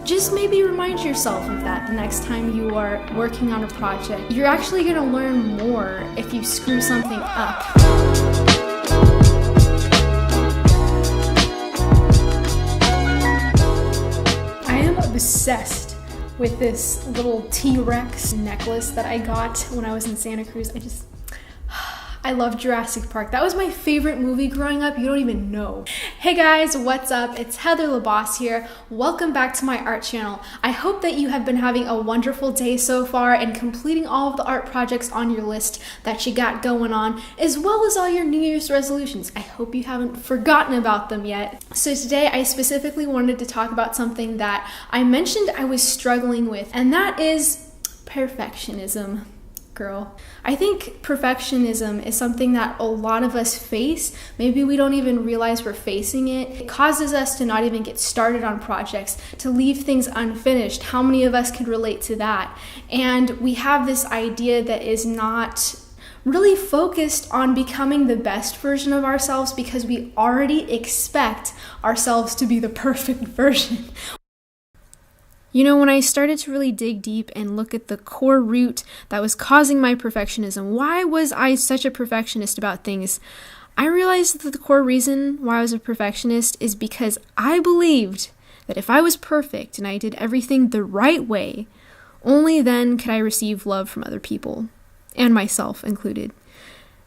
just maybe remind yourself of that the next time you are working on a project. You're actually going to learn more if you screw something up. I am obsessed with this little T-Rex necklace that I got when I was in Santa Cruz. I love Jurassic Park. That was my favorite movie growing up. You don't even know. Hey guys, what's up? It's Heather LaBoss here. Welcome back to my art channel. I hope that you have been having a wonderful day so far and completing all of the art projects on your list that you got going on, as well as all your New Year's resolutions. I hope you haven't forgotten about them yet. So today I specifically wanted to talk about something that I mentioned I was struggling with, and that is perfectionism. Girl, I think perfectionism is something that a lot of us face. Maybe we don't even realize we're facing it. It causes us to not even get started on projects, to leave things unfinished. How many of us can relate to that? And we have this idea that is not really focused on becoming the best version of ourselves because we already expect ourselves to be the perfect version. You know, when I started to really dig deep and look at the core root that was causing my perfectionism, why was I such a perfectionist about things? I realized that the core reason why I was a perfectionist is because I believed that if I was perfect and I did everything the right way, only then could I receive love from other people, and myself included.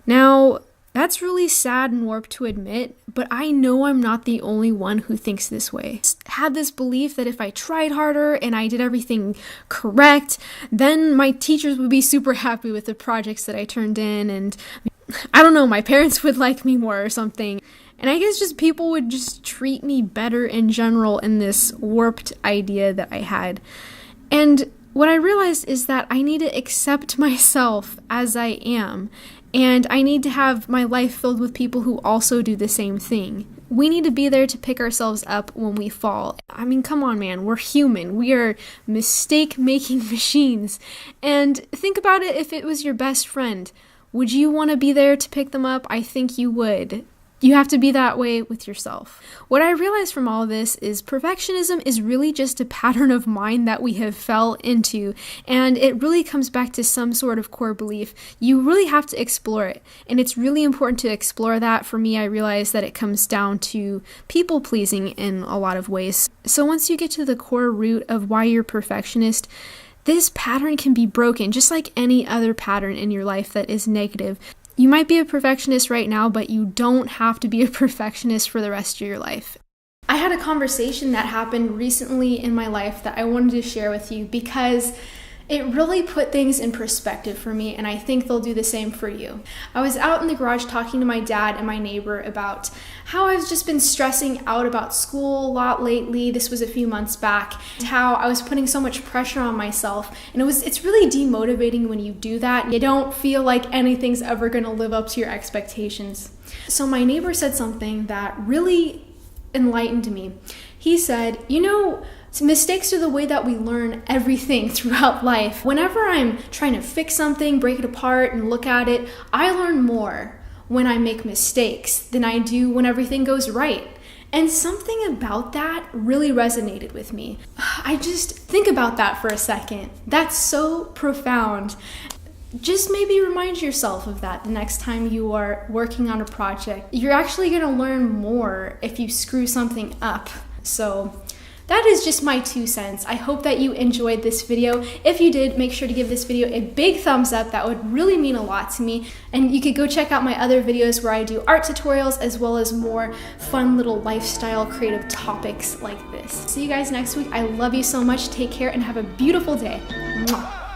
Now, that's really sad and warped to admit, but I know I'm not the only one who thinks this way. I had this belief that if I tried harder and I did everything correct, then my teachers would be super happy with the projects that I turned in, and I don't know, my parents would like me more or something. And I guess just people would just treat me better in general in this warped idea that I had. And what I realized is that I need to accept myself as I am. And I need to have my life filled with people who also do the same thing. We need to be there to pick ourselves up when we fall. I mean, come on, man. We're human. We are mistake-making machines. And think about it, if it was your best friend. Would you want to be there to pick them up? I think you would. You have to be that way with yourself. What I realized from all of this is perfectionism is really just a pattern of mind that we have fell into, and it really comes back to some sort of core belief. You really have to explore it, and it's really important to explore that. For me, I realized that it comes down to people pleasing in a lot of ways. So once you get to the core root of why you're a perfectionist, this pattern can be broken, just like any other pattern in your life that is negative. You might be a perfectionist right now, but you don't have to be a perfectionist for the rest of your life. I had a conversation that happened recently in my life that I wanted to share with you because it really put things in perspective for me, and I think they'll do the same for you. I was out in the garage talking to my dad and my neighbor about how I've just been stressing out about school a lot lately. This was a few months back. How I was putting so much pressure on myself, and it's really demotivating when you do that. You don't feel like anything's ever going to live up to your expectations. So my neighbor said something that really enlightened me. He said, you know, mistakes are the way that we learn everything throughout life. Whenever I'm trying to fix something, break it apart, and look at it, I learn more when I make mistakes than I do when everything goes right. And something about that really resonated with me. I just think about that for a second. That's so profound. Just maybe remind yourself of that the next time you are working on a project. You're actually going to learn more if you screw something up. So that is just my 2 cents. I hope that you enjoyed this video. If you did, make sure to give this video a big thumbs up. That would really mean a lot to me. And you could go check out my other videos where I do art tutorials as well as more fun little lifestyle creative topics like this. See you guys next week. I love you so much. Take care and have a beautiful day. Mwah.